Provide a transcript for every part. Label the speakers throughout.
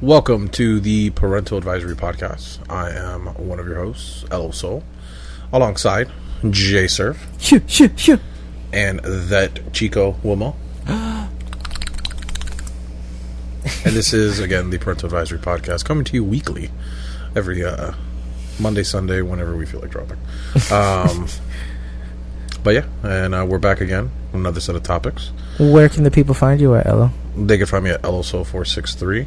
Speaker 1: Welcome to the Parental Advisory Podcast. I am one of your hosts, Elo Soul, alongside J Surf and that Chico Wilmo. And this is, again, the Parental Advisory Podcast, coming to you weekly, every Monday, Sunday, whenever we feel like dropping. But yeah, and we're back again, another set of topics.
Speaker 2: Where can the people find you at, Elo?
Speaker 1: They can find me at EloSoul463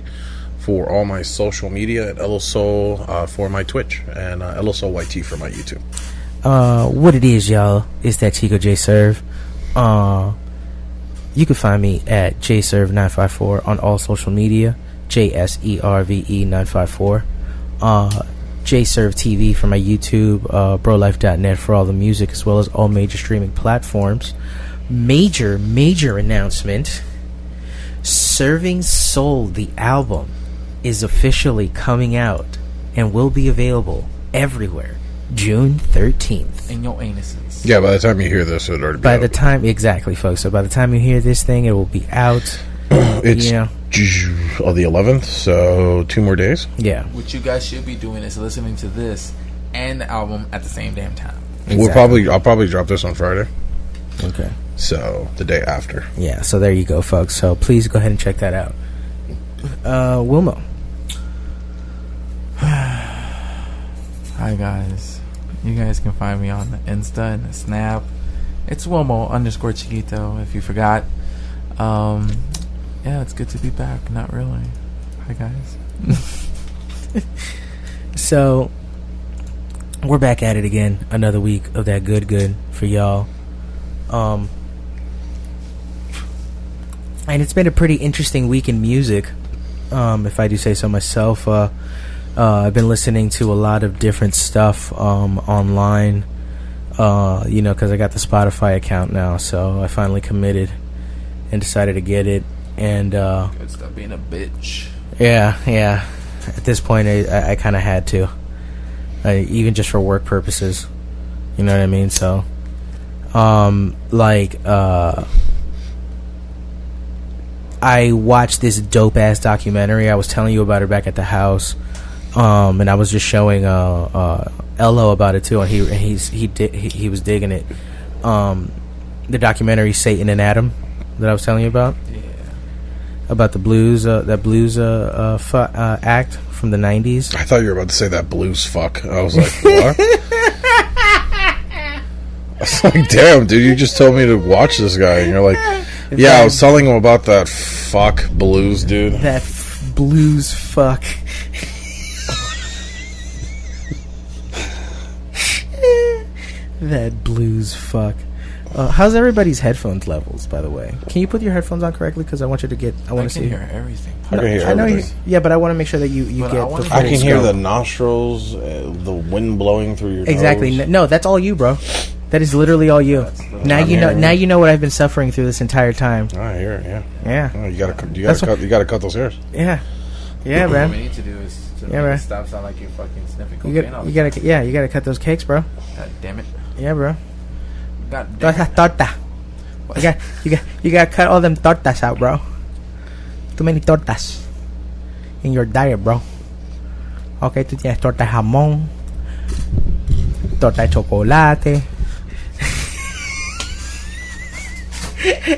Speaker 1: for all my social media, at EloSoul for my Twitch, and EloSoulYT for my YouTube.
Speaker 2: What it is, y'all, is that Chico J Serve. You can find me at JServe954 on all social media, JSERVE954. JServe TV for my YouTube, BroLife.net for all the music, as well as all major streaming platforms. Major announcement. Serving Soul, the album, is officially coming out and will be available everywhere June 13th.
Speaker 3: In your anuses.
Speaker 1: Yeah, by the time you hear this, it'll already be
Speaker 2: By
Speaker 1: out.
Speaker 2: the time, exactly, folks. So by the time you hear this thing, it will be out.
Speaker 1: It's the 11th, so 2 more days.
Speaker 2: Yeah.
Speaker 3: What you guys should be doing is listening to this and the album at the same damn time.
Speaker 2: Exactly.
Speaker 1: I'll probably drop this on Friday.
Speaker 2: Okay.
Speaker 1: So the day after.
Speaker 2: Yeah, so there you go, folks. So please go ahead and check that out. Wilmo.
Speaker 3: Hi guys. You guys can find me on the Insta and the Snap. It's Wilmo_Chiquito if you forgot. Yeah, it's good to be back. Not really. Hi guys.
Speaker 2: So we're back at it again. Another week of that good for y'all. And it's been a pretty interesting week in music, if I do say so myself. I've been listening to a lot of different stuff online, because I got the Spotify account now, so I finally committed and decided to get it. And
Speaker 3: Good stuff being a bitch.
Speaker 2: yeah, at this point I kind of had to, even just for work purposes, you know what I mean? So I watched this dope ass documentary. I was telling you about it back at the house, and I was just showing Elo about it too, and he was digging it. The documentary Satan and Adam that I was telling you about.
Speaker 3: Yeah.
Speaker 2: About the blues, act from the 90s.
Speaker 1: I thought you were about to say that blues fuck. I was like, what? I was like, damn, dude, you just told me to watch this guy. And you're like, yeah, I was telling him about that fuck blues, dude.
Speaker 2: That blues fuck. That blues fuck. How's everybody's headphones levels, by the way? Can you put your headphones on correctly? Because I want you to get. I want to see.
Speaker 3: hear everything.
Speaker 1: I can hear
Speaker 2: I know.
Speaker 1: everything.
Speaker 2: Yeah, but I want to make sure that you
Speaker 3: But
Speaker 2: get.
Speaker 3: I wanna
Speaker 2: the
Speaker 1: I
Speaker 2: full
Speaker 1: can hear
Speaker 2: scope.
Speaker 1: the nostrils, the wind blowing through your
Speaker 2: Exactly.
Speaker 1: nose.
Speaker 2: No, that's all you, bro. That is literally all you. Now
Speaker 1: I'm
Speaker 2: you know.
Speaker 1: hearing
Speaker 2: Now
Speaker 1: it.
Speaker 2: you know what I've been suffering through this entire time.
Speaker 1: I hear it, yeah.
Speaker 2: Yeah.
Speaker 1: Oh, you gotta
Speaker 2: That's
Speaker 1: cut those hairs.
Speaker 2: Yeah. Yeah,
Speaker 3: What we
Speaker 2: man.
Speaker 3: need to do is to
Speaker 2: Yeah,
Speaker 3: make
Speaker 2: man.
Speaker 3: it stop sound like you're fucking sniffing
Speaker 2: You
Speaker 3: cocaine.
Speaker 2: got. You gotta. Yeah. You gotta cut those cakes, bro.
Speaker 3: God damn it.
Speaker 2: Yeah, bro.
Speaker 3: God damn it.
Speaker 2: Torta. You got to cut all them tortas out, bro. Too many tortas in your diet, bro. Okay, tú tienes torta de jamón, torta de chocolate.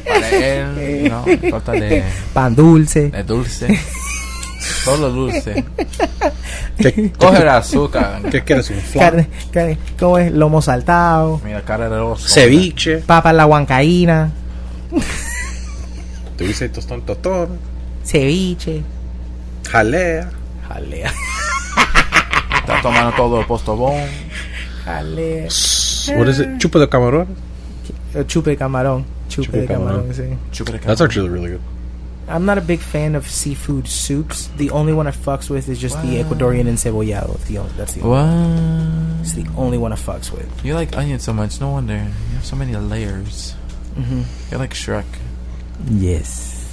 Speaker 3: Para él, torta de
Speaker 2: Pan dulce.
Speaker 3: dulce. Solo dulce.
Speaker 1: ¿Qué,
Speaker 3: Coge el azúcar.
Speaker 1: ¿Qué quieres? ¿Un flan?
Speaker 2: Carne, ¿cómo es? Lomo saltado,
Speaker 3: Mira, cara de oso.
Speaker 1: Ceviche.
Speaker 2: papa a la huancaína,
Speaker 1: Dulce, tostón, tostón.
Speaker 2: ceviche.
Speaker 1: Jalea.
Speaker 2: Jalea.
Speaker 3: Está tomando todo el postobón.
Speaker 2: Jalea.
Speaker 1: What is it? Chupa de camarón?
Speaker 2: Chupe de camarón. Chupe de camarón, sí.
Speaker 1: That's actually really good.
Speaker 2: I'm not a big fan of seafood soups. The only one I fucks with is just the Ecuadorian encebollado. That's the only one. It's the only one I fucks with.
Speaker 3: You like onions so much, no wonder. You have so many layers.
Speaker 2: Mm-hmm.
Speaker 3: You're like Shrek.
Speaker 2: Yes.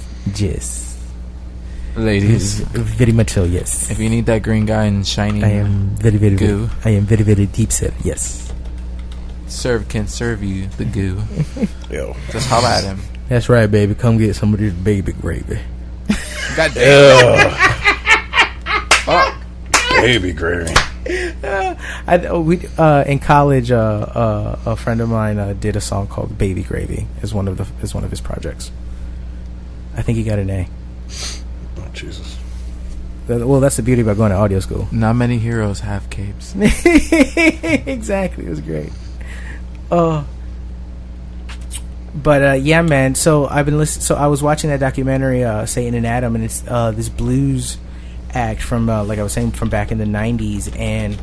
Speaker 3: Ladies,
Speaker 2: Very much so, yes.
Speaker 3: if you need that green guy in shiny
Speaker 2: I am very, very,
Speaker 3: goo,
Speaker 2: I am very, very deep set, yes.
Speaker 3: Serve can serve you the goo.
Speaker 1: Yo.
Speaker 3: Just holla at him.
Speaker 2: That's right, baby. Come get some of this baby gravy.
Speaker 3: God damn.
Speaker 1: Fuck. Baby gravy.
Speaker 2: In college, a friend of mine did a song called "Baby Gravy" as one of his projects. I think he got an A.
Speaker 1: Oh Jesus!
Speaker 2: Well, that's the beauty about going to audio school.
Speaker 3: Not many heroes have capes.
Speaker 2: Exactly, it was great. But yeah, man. So I've been listening. So I was watching that documentary, Satan and Adam, and it's this blues act from like I was saying, from back in the 90s. And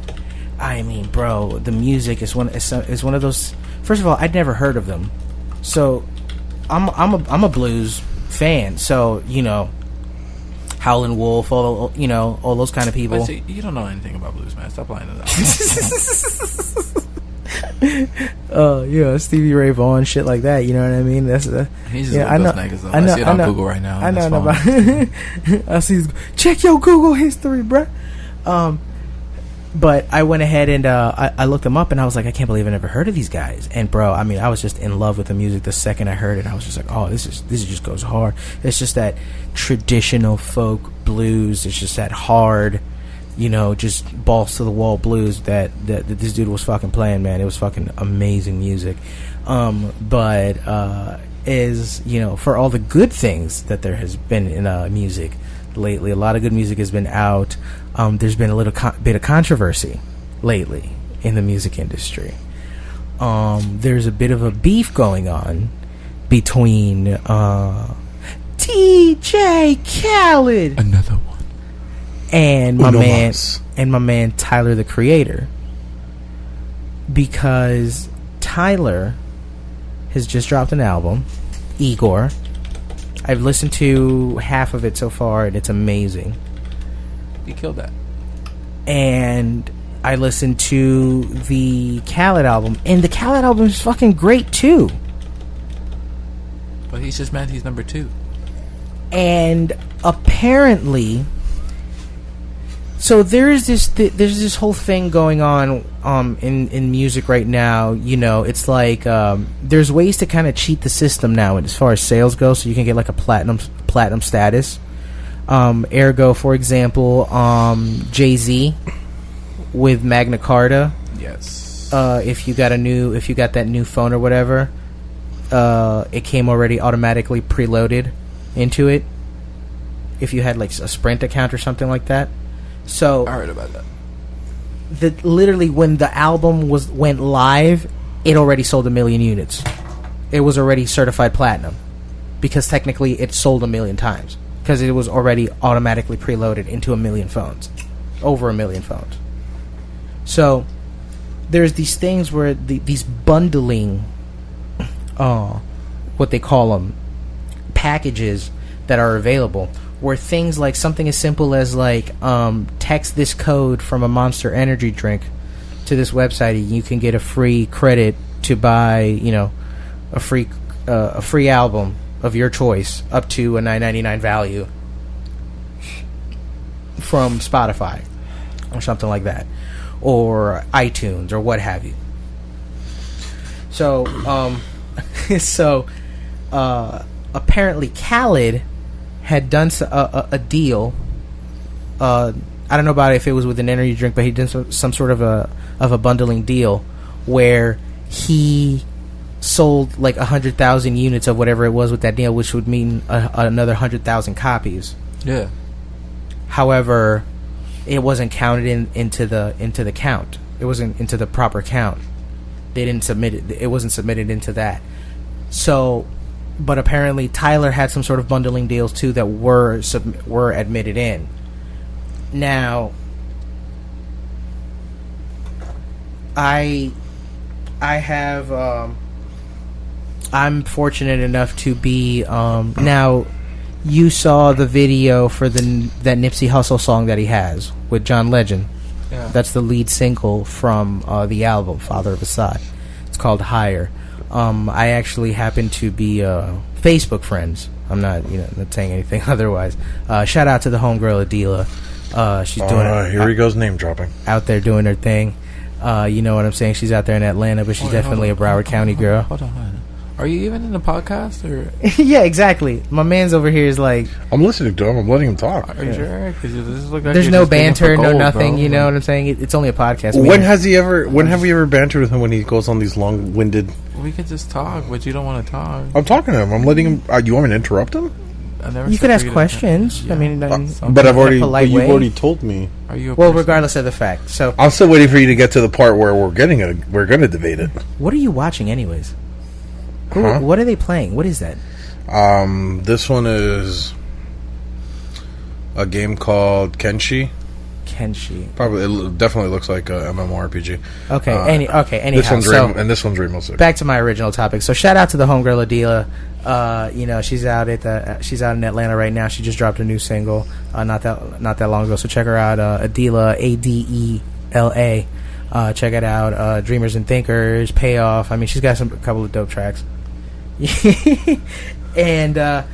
Speaker 2: I mean, bro, the music is one of those. First of all, I'd never heard of them, so I'm a blues fan. So Howlin' Wolf, all those kind of people.
Speaker 3: But see, you don't know anything about blues, man. Stop lying to that.
Speaker 2: Stevie Ray Vaughan, shit like that. You know what I mean? That's
Speaker 3: he's just one of those niggas, though. I see it on Google right now.
Speaker 2: I know about. I see. Check your Google history, bruh. But I went ahead and I looked them up, and I was like, I can't believe I never heard of these guys. And bro, I mean, I was just in love with the music the second I heard it. I was just like, oh, this just goes hard. It's just that traditional folk blues. It's just that hard, just balls to the wall blues that this dude was fucking playing, man. It was fucking amazing music. But for all the good things that there has been in music lately, a lot of good music has been out. There's been a little bit of controversy lately in the music industry. There's a bit of a beef going on between DJ Khaled,
Speaker 3: another one,
Speaker 2: and my man Tyler, the Creator, because Tyler has just dropped an album, Igor. I've listened to half of it so far, and it's amazing.
Speaker 3: He killed that.
Speaker 2: And I listened to the Khaled album, and the Khaled album is fucking great too.
Speaker 3: But he's just mad he's number 2.
Speaker 2: And apparently, so there's this whole thing going on in music right now. It's like there's ways to kind of cheat the system now as far as sales go, so you can get like a platinum status. Ergo, for example, Jay-Z with Magna Carta.
Speaker 3: Yes.
Speaker 2: If you got that new phone or whatever, it came already automatically preloaded into it. If you had like a Sprint account or something like that. So
Speaker 3: I heard about that.
Speaker 2: Literally when the album went live, it already sold 1 million units. It was already certified platinum because technically it sold 1 million times because it was already automatically preloaded into 1 million phones, over 1 million phones. So there's these things where these bundling, what they call them, packages that are available, where things like something as simple as like text this code from a Monster Energy drink to this website, and you can get a free credit to buy, a free album of your choice up to a $9.99 value from Spotify or something like that, or iTunes or what have you. So apparently Khaled had done a deal. I don't know about if it was with an energy drink, but he did some sort of a bundling deal where he sold like 100,000 units of whatever it was with that deal, which would mean another 100,000 copies.
Speaker 3: Yeah.
Speaker 2: However, it wasn't counted into the count. It wasn't into the proper count. They didn't submit it. It wasn't submitted into that. So. But apparently Tyler had some sort of bundling deals too that were admitted in. Now, I have I'm fortunate enough to be now. You saw the video for that Nipsey Hussle song that he has with John Legend.
Speaker 3: Yeah.
Speaker 2: That's the lead single from the album Father of Assad. It's called Higher. I actually happen to be Facebook friends. I'm not, not saying anything otherwise. Shout out to the homegirl Adila. She's doing it.
Speaker 1: Here he goes, name dropping.
Speaker 2: Out there doing her thing. You know what I'm saying? She's out there in Atlanta, but she's definitely a Broward County girl.
Speaker 3: Hold on. Are you even in the podcast or?
Speaker 2: Yeah, exactly. My man's over here is like,
Speaker 1: I'm listening to him. I'm letting him talk.
Speaker 3: Are you sure? Because this look like
Speaker 2: there's
Speaker 3: you're
Speaker 2: no
Speaker 3: just digging for
Speaker 2: banter, no
Speaker 3: gold,
Speaker 2: nothing.
Speaker 3: bro.
Speaker 2: You know what I'm saying? It's only a podcast.
Speaker 1: When have we ever bantered with him when he goes on these long-winded?
Speaker 3: We could just talk, but you don't want to talk.
Speaker 1: I'm talking to him. I'm letting him. You want me to interrupt him?
Speaker 3: I never
Speaker 2: You
Speaker 3: said
Speaker 2: could
Speaker 3: for
Speaker 2: ask
Speaker 3: you to-
Speaker 2: questions.
Speaker 3: Yeah.
Speaker 2: I mean,
Speaker 1: But I've already.
Speaker 2: polite
Speaker 1: But you've
Speaker 2: way.
Speaker 1: already told me.
Speaker 3: Are you?
Speaker 2: well, regardless of the fact. So,
Speaker 1: I'm still waiting for you to get to the part where we're getting it. We're going to debate it.
Speaker 2: what are you watching, anyways?
Speaker 1: Huh?
Speaker 2: What are they playing? What is that?
Speaker 1: This one is a game called Kenshi.
Speaker 2: Kenshi.
Speaker 1: Probably, it definitely looks like a MMORPG.
Speaker 2: Okay. Anyhow,
Speaker 1: This one's
Speaker 2: so
Speaker 1: this one's Rainbow Six.
Speaker 2: back to my original topic. So shout out to the homegirl Adela. You know, she's out in Atlanta right now. She just dropped a new single not that long ago. So check her out, Adela, Adela. Check it out. Dreamers and Thinkers, Payoff. I mean, she's got a couple of dope tracks. And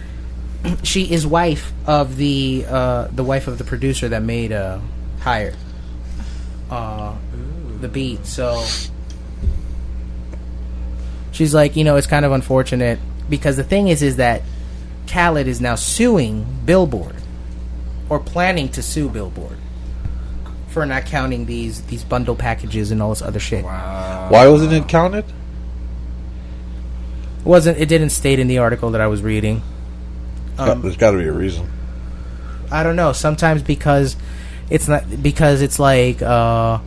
Speaker 2: she is wife of the wife of the producer that made Higher, the beat. So she's like, you know, it's kind of unfortunate because the thing is that Khaled is now suing Billboard, or planning to sue Billboard, for not counting these bundle packages and all this other shit.
Speaker 3: Wow.
Speaker 1: Why wasn't it counted?
Speaker 2: It didn't state in the article that I was reading.
Speaker 1: There's got to be a reason.
Speaker 2: I don't know. Sometimes because it's like I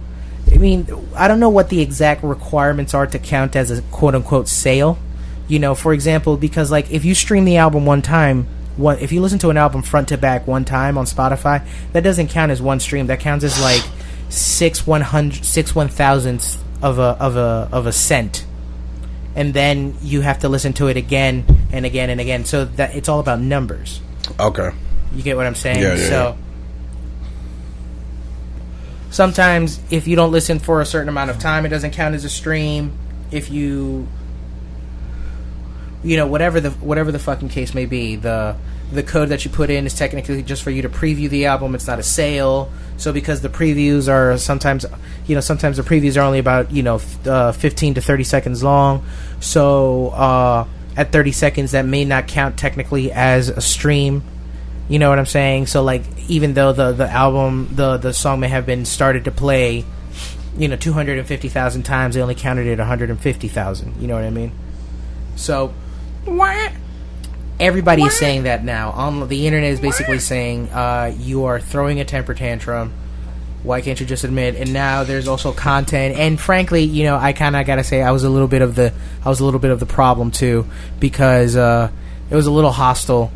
Speaker 2: mean, I don't know what the exact requirements are to count as a quote unquote sale. You know, for example, because like if you stream the album one time, if you listen to an album front to back one time on Spotify, that doesn't count as one stream. That counts as like 6/1,000th of a cent. And then you have to listen to it again and again and again. So that it's all about numbers.
Speaker 1: Okay.
Speaker 2: You get what I'm saying?
Speaker 1: Yeah.
Speaker 2: So sometimes if you don't listen for a certain amount of time, it doesn't count as a stream. If you know, whatever the fucking case may be, the code that you put in is technically just for you to preview the album. It's not a sale. So because the previews are sometimes the previews are only about 15 to 30 seconds long. So at 30 seconds, that may not count technically as a stream. You know what I'm saying? So like, even though the album, the song may have been started to play, 250,000 times, they only counted it 150,000. You know what I mean? So everybody is saying that now. On the internet is basically saying you are throwing a temper tantrum. Why can't you just admit? And now there's also content. And frankly, I kind of gotta say I was a little bit of the problem too, because it was a little hostile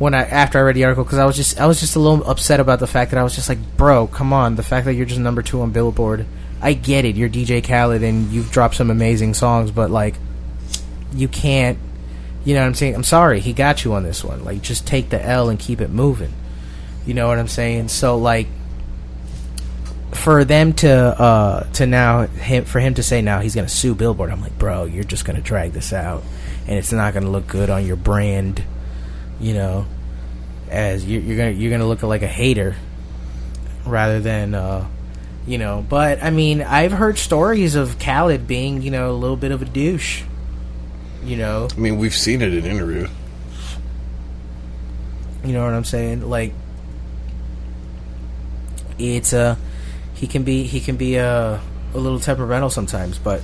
Speaker 2: after I read the article, because I was just a little upset about the fact that I was just like, bro, come on, the fact that you're just number 2 on Billboard. I get it, you're DJ Khaled and you've dropped some amazing songs, but like, you can't. You know what I'm saying? I'm sorry, he got you on this one. Like, just take the L and keep it moving. You know what I'm saying? So, like, for them for him to say now he's gonna sue Billboard, I'm like, bro, you're just gonna drag this out, and it's not gonna look good on your brand. As you're gonna look like a hater, rather than But I mean, I've heard stories of Khaled being a little bit of a douche. I
Speaker 1: mean, we've seen it in interviews.
Speaker 2: You know what I'm saying? Like, it's he can be a little temperamental sometimes, but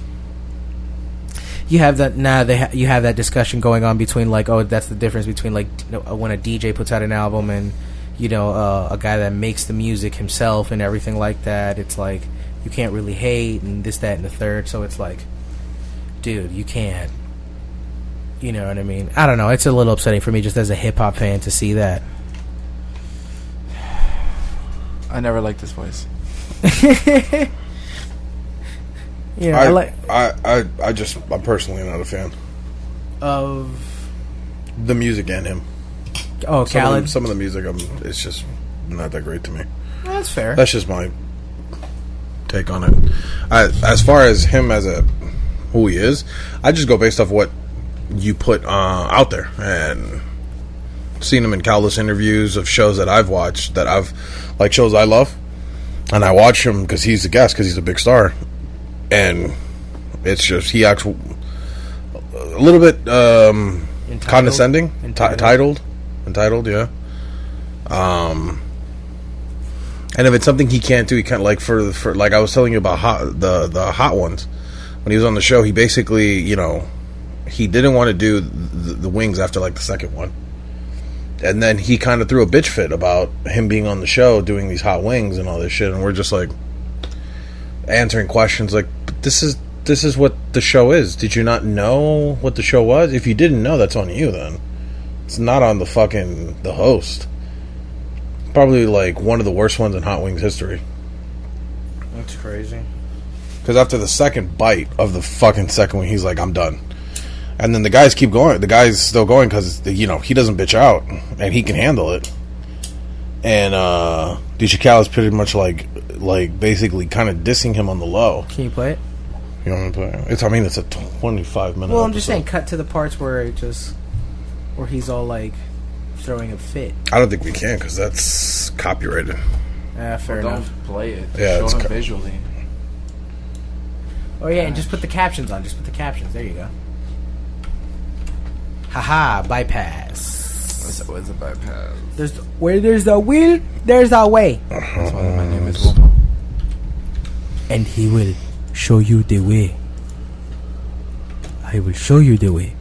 Speaker 2: you have that you have that discussion going on between like, oh, that's the difference between like when a DJ puts out an album and a guy that makes the music himself and everything like that. It's like you can't really hate and this, that, and the third. So it's like, dude, you can't. You know what I mean? I don't know. It's a little upsetting for me just as a hip-hop fan to see that.
Speaker 3: I never liked his voice.
Speaker 1: I'm personally not a fan
Speaker 2: of
Speaker 1: the music and him.
Speaker 2: Oh, Khaled?
Speaker 1: Some of the music, it's just not that great to me.
Speaker 2: Well, that's fair.
Speaker 1: That's just my take on it. As far as him as who he is, I just go based off what you put out there, and seen him in countless interviews of shows that I've watched, like shows I love, and I watch him because he's a guest, because he's a big star, and it's just a little bit condescending, entitled, yeah. And if it's something he can't do, he can't, like for like I was telling you about the hot ones when he was on the show. He basically, he didn't want to do the wings after like the second one, and then he kind of threw a bitch fit about him being on the show doing these hot wings and all this shit, and we're just like answering questions like, but this is what the show is. Did you not know what the show was? If you didn't know, that's on you then. It's not on the host. Probably like one of the worst ones in hot wings history.
Speaker 2: That's crazy.
Speaker 1: Because after the second bite of the fucking second wing, he's like, I'm done. And then the guys keep going. The guy's still going because, he doesn't bitch out. And he can handle it. And DJ Khaled's pretty much like basically kind of dissing him on the low.
Speaker 2: Can you play it?
Speaker 1: You want me to play it? It's a 25-minute
Speaker 2: Well, I'm
Speaker 1: episode.
Speaker 2: just saying, cut to the parts where he's all like throwing a fit.
Speaker 1: I don't think we can because that's copyrighted.
Speaker 2: Fair
Speaker 3: Don't
Speaker 2: enough.
Speaker 3: play it.
Speaker 1: Yeah,
Speaker 3: Show
Speaker 1: it's
Speaker 3: him visually.
Speaker 2: Oh yeah, and just put the captions on. Just put the captions. There you go. Haha, bypass.
Speaker 3: What's a bypass?
Speaker 2: Where there's a will, there's a way.
Speaker 3: That's why my name is Wilmo.
Speaker 2: And he will show you the way. I will show you the way.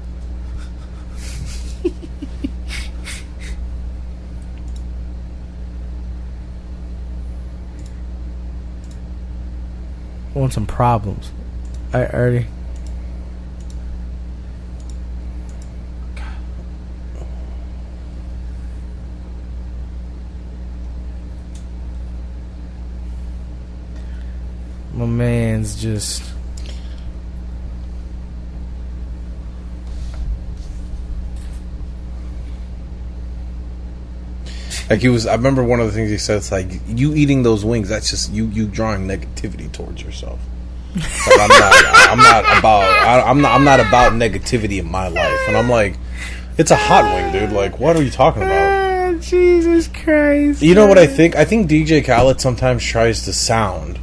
Speaker 2: Want some problems? I already. My man's just.
Speaker 1: Like he was, I remember one of the things he said. It's like, you eating those wings. That's just you drawing negativity towards yourself. Like, I'm not about negativity in my life. And I'm like, it's a hot wing, dude. Like, what are you talking about?
Speaker 2: Jesus Christ!
Speaker 1: You know what I think? I think DJ Khaled sometimes tries to sound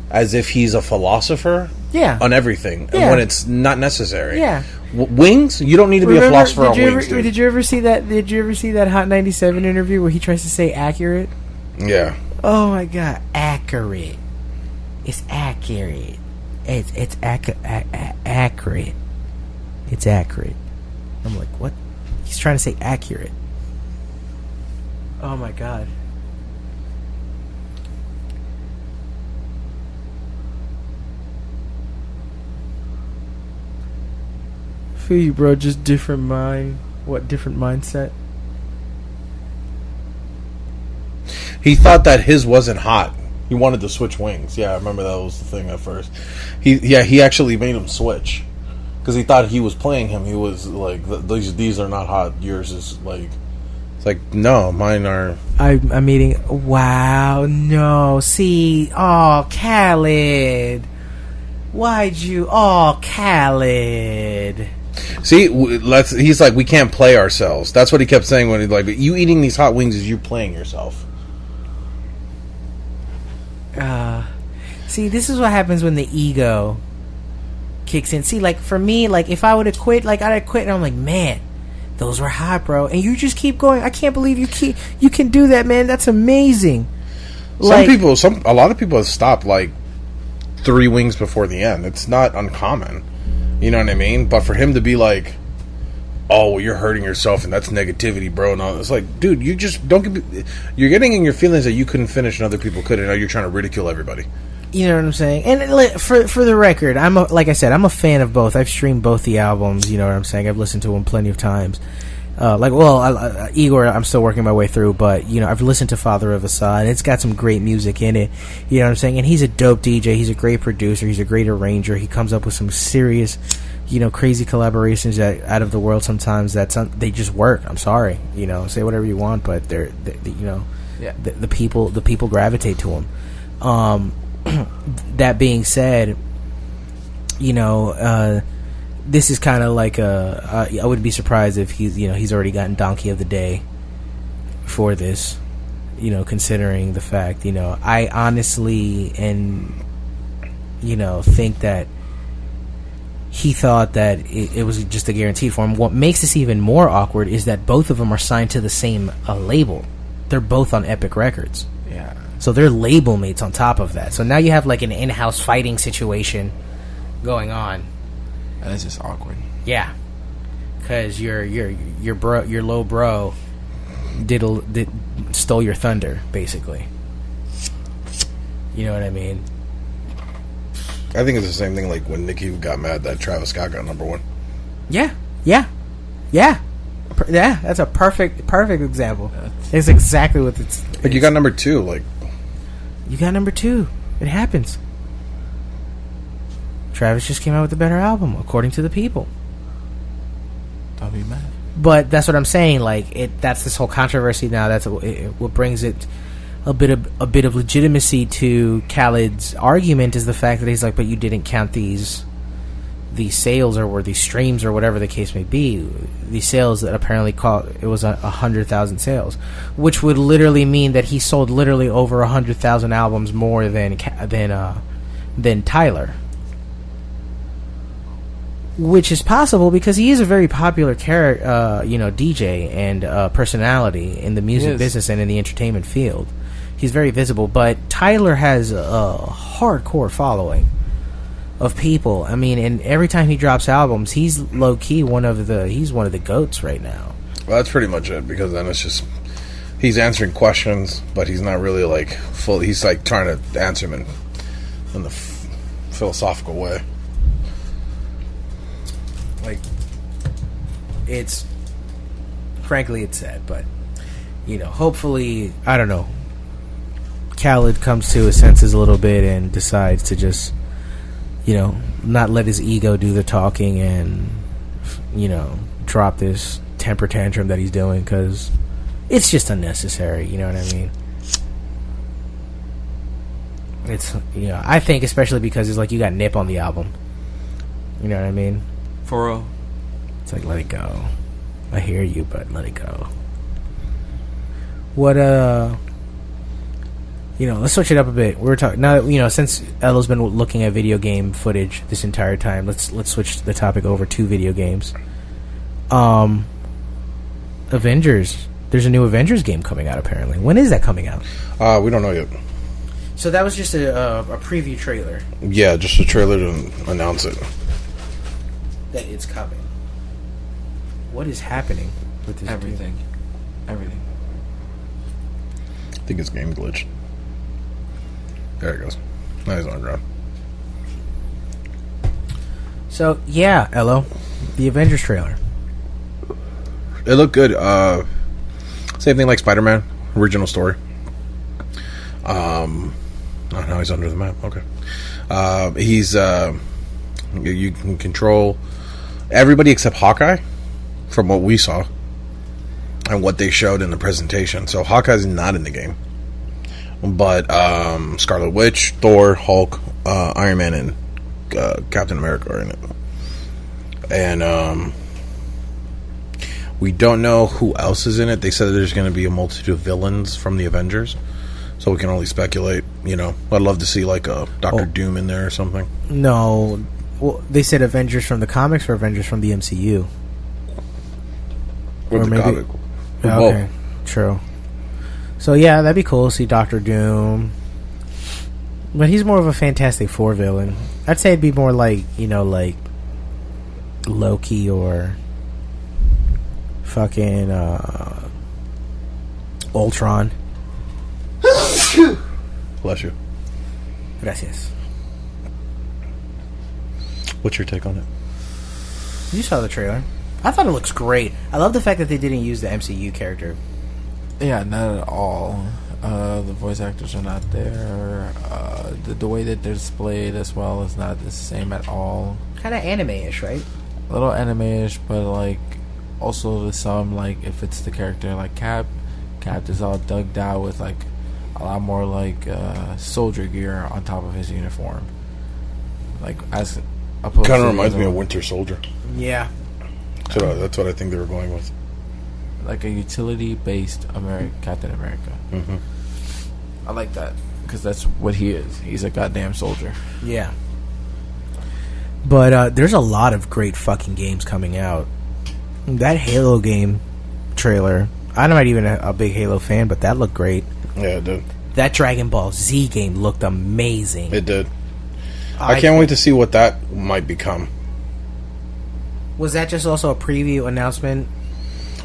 Speaker 1: as if he's a philosopher.
Speaker 2: Yeah.
Speaker 1: On everything,
Speaker 2: Yeah.
Speaker 1: and when it's not necessary.
Speaker 2: Yeah.
Speaker 1: Wings? You don't need to be a philosopher on wings, dude.
Speaker 2: Did you ever see that? Did you ever see that Hot 97 interview where he tries to say accurate?
Speaker 1: Yeah.
Speaker 2: Oh my God, accurate. It's accurate. It's accurate. It's accurate. I'm like, what? He's trying to say accurate. Oh my God. Feel you, bro. Just different mind. What different mindset?
Speaker 1: He thought that his wasn't hot. He wanted to switch wings. Yeah, I remember that was the thing at first. He actually made him switch because he thought he was playing him. He was like, these are not hot. Yours is like, it's like, no, mine are.
Speaker 2: I'm eating. Wow, no. See, oh, Khaled. Why'd you? Oh, Khaled.
Speaker 1: See, he's like, we can't play ourselves. That's what he kept saying when he's like, you eating these hot wings is you playing yourself.
Speaker 2: See, this is what happens when the ego kicks in. See, like, for me, like, if I would have quit, like, I'd have quit, and I'm like, man, those were hot, bro. And you just keep going. I can't believe you can do that, man. That's amazing.
Speaker 1: A lot of people have stopped, like, 3 wings before the end. It's not uncommon. You know what I mean? But for him to be like, oh, well, you're hurting yourself and that's negativity, bro. And all, it's like, dude, you just don't you're getting in your feelings that you couldn't finish and other people could, and now you're trying to ridicule everybody.
Speaker 2: You know what I'm saying? And for the record, like I said, I'm a fan of both. I've streamed both the albums. You know what I'm saying? I've listened to them plenty of times. Igor, I'm still working my way through, but, you know, I've listened to Father of Assad. It's got some great music in it. You know what I'm saying? And he's a dope DJ. He's a great producer. He's a great arranger. He comes up with some serious, you know, crazy collaborations that out of the world sometimes they just work. I'm sorry. You know, say whatever you want, but they're you know,
Speaker 3: yeah.
Speaker 2: the people gravitate to him. That being said, you know, this is kind of like I wouldn't be surprised if he's already gotten Donkey of the Day for this, you know, considering the fact, you know, I honestly think that he thought that it was just a guaranteed for him. What makes this even more awkward is that both of them are signed to the same label. They're both on Epic Records.
Speaker 3: Yeah.
Speaker 2: So they're label mates on top of that. So now you have like an in-house fighting situation going on.
Speaker 3: And it's just awkward.
Speaker 2: Yeah, because your low bro stole your thunder, basically. You know what I mean?
Speaker 1: I think it's the same thing like when Nicki got mad that Travis Scott got number 1.
Speaker 2: Yeah. That's a perfect example. It's exactly what it's.
Speaker 1: Like, you got number 2, like.
Speaker 2: You got number 2. It happens. Travis just came out with a better album, according to the people.
Speaker 3: Don't be mad.
Speaker 2: But that's what I'm saying. Like, that's this whole controversy now. That's what brings it a bit of legitimacy to Khaled's argument is the fact that he's like, but you didn't count these sales or these streams or whatever the case may be. These sales that apparently it was 100,000 sales, which would literally mean that he sold literally over 100,000 albums more than Tyler. Which is possible because he is a very popular DJ and personality in the music business and in the entertainment field. He's very visible, but Tyler has a hardcore following of people. I mean, and every time he drops albums, he's low key one of the goats right now.
Speaker 1: Well, that's pretty much it, because then it's just he's answering questions, but he's not really like full. He's like trying to answer them in the philosophical way.
Speaker 2: Like, it's frankly it's sad, but hopefully, I don't know, Khaled comes to his senses a little bit and decides to just not let his ego do the talking and drop this temper tantrum that he's doing, because it's just unnecessary. You know what I mean? It's I think especially because it's like you got Nip on the album. You know what I mean?
Speaker 3: For real.
Speaker 2: It's like, let it go. I hear you, but let it go. What let's switch it up a bit. We were talking now that since Ella's been looking at video game footage this entire time. Let's switch the topic over to video games. Avengers. There's a new Avengers game coming out apparently. When is that coming out?
Speaker 1: We don't know yet.
Speaker 2: So that was just a preview trailer.
Speaker 1: Yeah, just a trailer to announce it.
Speaker 2: That it's coming. What is happening with this?
Speaker 3: Everything.
Speaker 1: I think it's game glitch. There it goes. Now he's on ground.
Speaker 2: So yeah, Ello, the Avengers trailer.
Speaker 1: It looked good. Same thing like Spider-Man, original story. Oh, now he's under the map. Okay. He's you can control everybody except Hawkeye, from what we saw and what they showed in the presentation. So Hawkeye's not in the game, but Scarlet Witch, Thor, Hulk, Iron Man, and Captain America are in it. And we don't know who else is in it. They said that there's going to be a multitude of villains from the Avengers, so we can only speculate. I'd love to see like a Doctor Doom in there or something.
Speaker 2: No. Well, they said Avengers from the comics or Avengers from the MCU?
Speaker 1: With
Speaker 2: or
Speaker 1: the
Speaker 2: maybe,
Speaker 1: comic.
Speaker 2: Okay, true. So yeah, that'd be cool to see Doctor Doom. But he's more of a Fantastic Four villain. I'd say it'd be more like, like Loki or fucking Ultron.
Speaker 1: Bless you.
Speaker 2: Gracias.
Speaker 1: What's your take on it?
Speaker 2: You saw the trailer. I thought it looks great. I love the fact that they didn't use the MCU character.
Speaker 3: Yeah, not at all. The voice actors are not there. The way that they're displayed as well is not the same at all.
Speaker 2: Kind of anime-ish, right?
Speaker 3: A little anime-ish, but like also to some, like if it's the character like Cap is all dugged out with like a lot more like soldier gear on top of his uniform. Like as opposed
Speaker 1: Kind
Speaker 3: to
Speaker 1: of reminds me of Winter Soldier.
Speaker 2: Yeah.
Speaker 1: So that's what I think they were going with.
Speaker 3: Like a utility-based Captain America.
Speaker 1: Mm-hmm.
Speaker 3: I like that because that's what he is. He's a goddamn soldier.
Speaker 2: Yeah. But there's a lot of great fucking games coming out. That Halo game trailer, I'm not even a big Halo fan, but that looked great.
Speaker 1: Yeah, it did.
Speaker 2: That Dragon Ball Z game looked amazing.
Speaker 1: It did. I can't wait to see what that might become.
Speaker 2: Was that just also a preview announcement?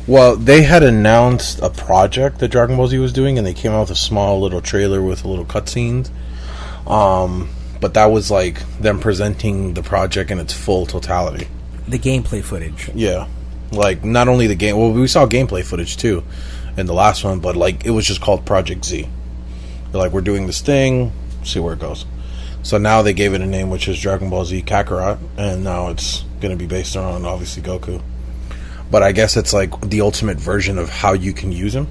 Speaker 1: Well, they had announced a project that Dragon Ball Z was doing, and they came out with a small little trailer with a little cutscenes. But that was like them presenting the project in its full totality.
Speaker 2: The gameplay footage.
Speaker 1: Yeah. Like, not only the game... Well, we saw gameplay footage, too, in the last one, but, like, it was just called Project Z. They're like, we're doing this thing, see where it goes. So now they gave it a name, which is Dragon Ball Z Kakarot, and now it's going to be based on, obviously, Goku. But I guess it's, like, the ultimate version of how you can use him.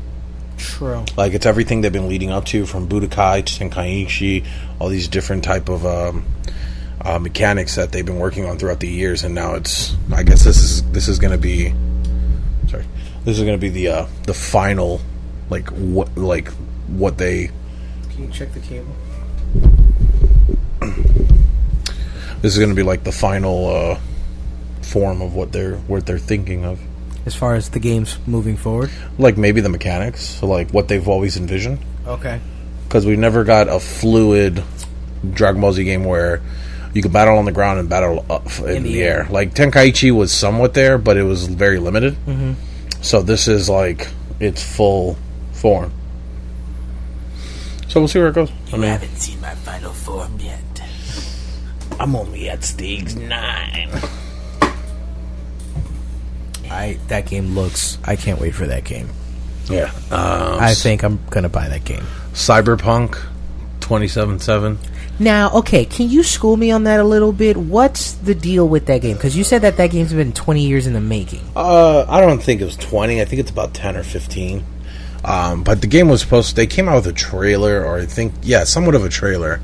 Speaker 2: True.
Speaker 1: Like, it's everything they've been leading up to, from Budokai to Tenkaichi, all these different type of mechanics that they've been working on throughout the years, and now it's... I guess this is going to be... Sorry. This is going to be the final, like what they...
Speaker 2: Can you check the cable?
Speaker 1: This is going to be like the final form of what they're thinking of.
Speaker 2: As far as the games moving forward?
Speaker 1: Like, maybe the mechanics, so like what they've always envisioned.
Speaker 2: Okay.
Speaker 1: Because we've never got a fluid Dragon Ball Z game where you can battle on the ground and battle up in the air. Like, Tenkaichi was somewhat there, but it was very limited. Mm-hmm. So this is like its full form. So we'll see where it goes.
Speaker 2: You haven't seen my final form yet.
Speaker 1: I'm only at stage 9.
Speaker 2: That game looks... I can't wait for that game.
Speaker 1: Yeah.
Speaker 2: I think I'm gonna buy that game.
Speaker 1: Cyberpunk 2077.
Speaker 2: Now, okay, can you school me on that a little bit? What's the deal with that game? Because you said that game's been 20 years in the making.
Speaker 1: I don't think it was 20. I think it's about 10 or 15. But the game was they came out with a trailer, or I think, somewhat of a trailer,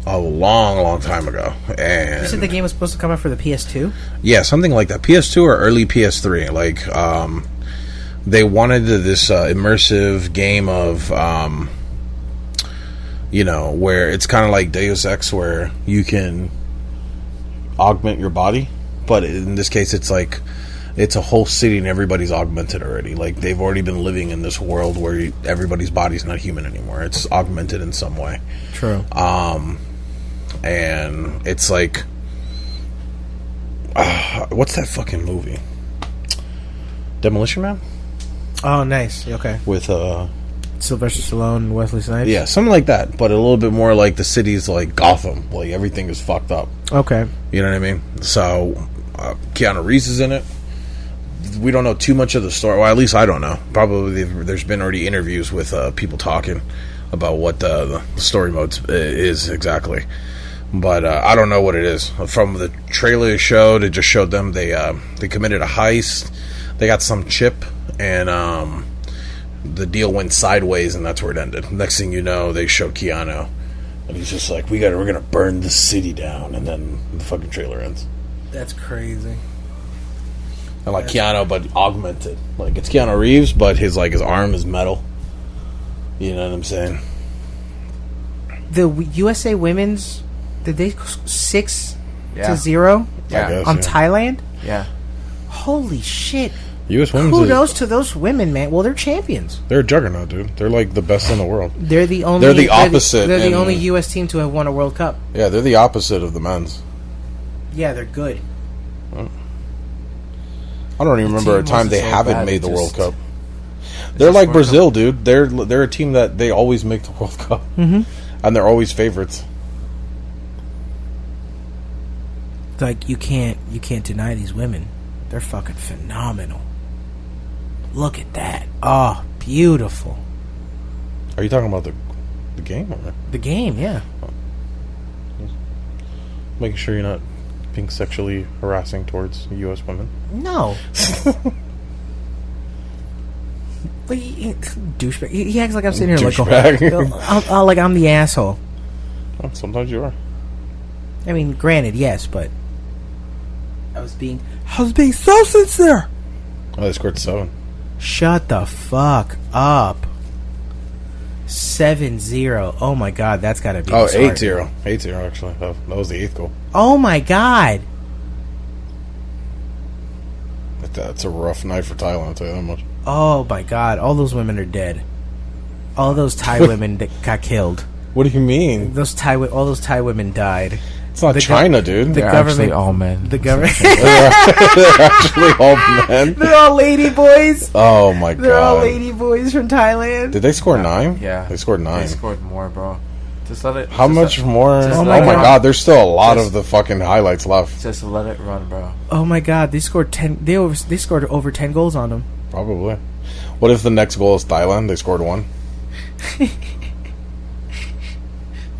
Speaker 1: a long time ago. And
Speaker 2: you said the game was supposed to come out for the PS2? Yeah,
Speaker 1: something like that. PS2 or early PS3. Like, they wanted this immersive game of... where it's kind of like Deus Ex, where you can augment your body, but in this case it's like it's a whole city and everybody's augmented already. Like, they've already been living in this world where everybody's body's not human anymore. It's augmented in some way.
Speaker 2: True.
Speaker 1: And it's like what's that fucking movie? Demolition Man?
Speaker 2: Oh, nice. Okay.
Speaker 1: With
Speaker 2: Sylvester Stallone and Wesley Snipes?
Speaker 1: Yeah, something like that, but a little bit more like the city's like Gotham. Like, everything is fucked up.
Speaker 2: Okay.
Speaker 1: You know what I mean? So, Keanu Reeves is in it. We don't know too much of the story. Well, at least I don't know. Probably there's been already interviews with people talking about what the story mode is exactly. But I don't know what it is. From the trailer they showed, it just showed them they committed a heist. They got some chip, and the deal went sideways, and that's where it ended. Next thing you know, they show Keanu, and he's just like, we're gonna burn the city down, and then the fucking trailer ends.
Speaker 2: That's crazy.
Speaker 1: And like Keanu, but augmented. Like, it's Keanu Reeves, but his arm is metal. You know what I'm saying?
Speaker 2: The USA Women's, did they 6-0
Speaker 3: Yeah.
Speaker 2: on Thailand?
Speaker 3: Yeah.
Speaker 2: Holy shit.
Speaker 1: U.S. Women's
Speaker 2: Kudos to those women, man. Well, they're champions.
Speaker 1: They're a juggernaut, dude. They're like the best in the world.
Speaker 2: They're the only.
Speaker 1: They're the opposite.
Speaker 2: They're the only U.S. team to have won a World Cup.
Speaker 1: Yeah, they're the opposite of the men's.
Speaker 2: Yeah, they're good.
Speaker 1: I don't even remember a time they haven't made the World Cup. They're
Speaker 3: just
Speaker 1: like
Speaker 3: World
Speaker 1: Brazil, dude. They're a team that they always make the World Cup, and they're always favorites.
Speaker 2: Like, you can't deny these women. They're fucking phenomenal. Look at that. Oh, beautiful.
Speaker 1: Are you talking about the game? Or?
Speaker 2: The game, yeah.
Speaker 1: Making sure you're not being sexually harassing towards U.S. women.
Speaker 2: No. But douchebag. He acts like I'm sitting here like I'm the asshole.
Speaker 1: Well, sometimes you are.
Speaker 2: I mean, granted, yes, but I was being so sincere.
Speaker 1: Oh, they scored 7.
Speaker 2: Shut the fuck up. 7-0. Oh my god, that's gotta be.
Speaker 1: Oh, 8-0. 8-0, actually. That was the 8th goal.
Speaker 2: Oh my god.
Speaker 1: That's a rough night for Thailand, I'll tell you that much.
Speaker 2: Oh my god, all those women are dead. All those Thai women that got killed.
Speaker 1: What do you mean?
Speaker 2: All those Thai women died.
Speaker 1: It's not China, dude.
Speaker 3: They're actually all men.
Speaker 2: The government.
Speaker 1: They're actually all men.
Speaker 2: They're all lady boys.
Speaker 1: Oh my god.
Speaker 2: They're all lady boys from Thailand.
Speaker 1: Did they score 9?
Speaker 3: Yeah.
Speaker 1: They scored 9.
Speaker 3: They scored more, bro. Just let it.
Speaker 1: How much more?
Speaker 2: Oh
Speaker 1: Oh
Speaker 2: my
Speaker 1: my
Speaker 2: God.
Speaker 1: god, there's still a lot of the fucking highlights left.
Speaker 3: Just let it run, bro.
Speaker 2: Oh my god, they scored 10. They scored over 10 goals on them.
Speaker 1: Probably. What if the next goal is Thailand? They scored 1.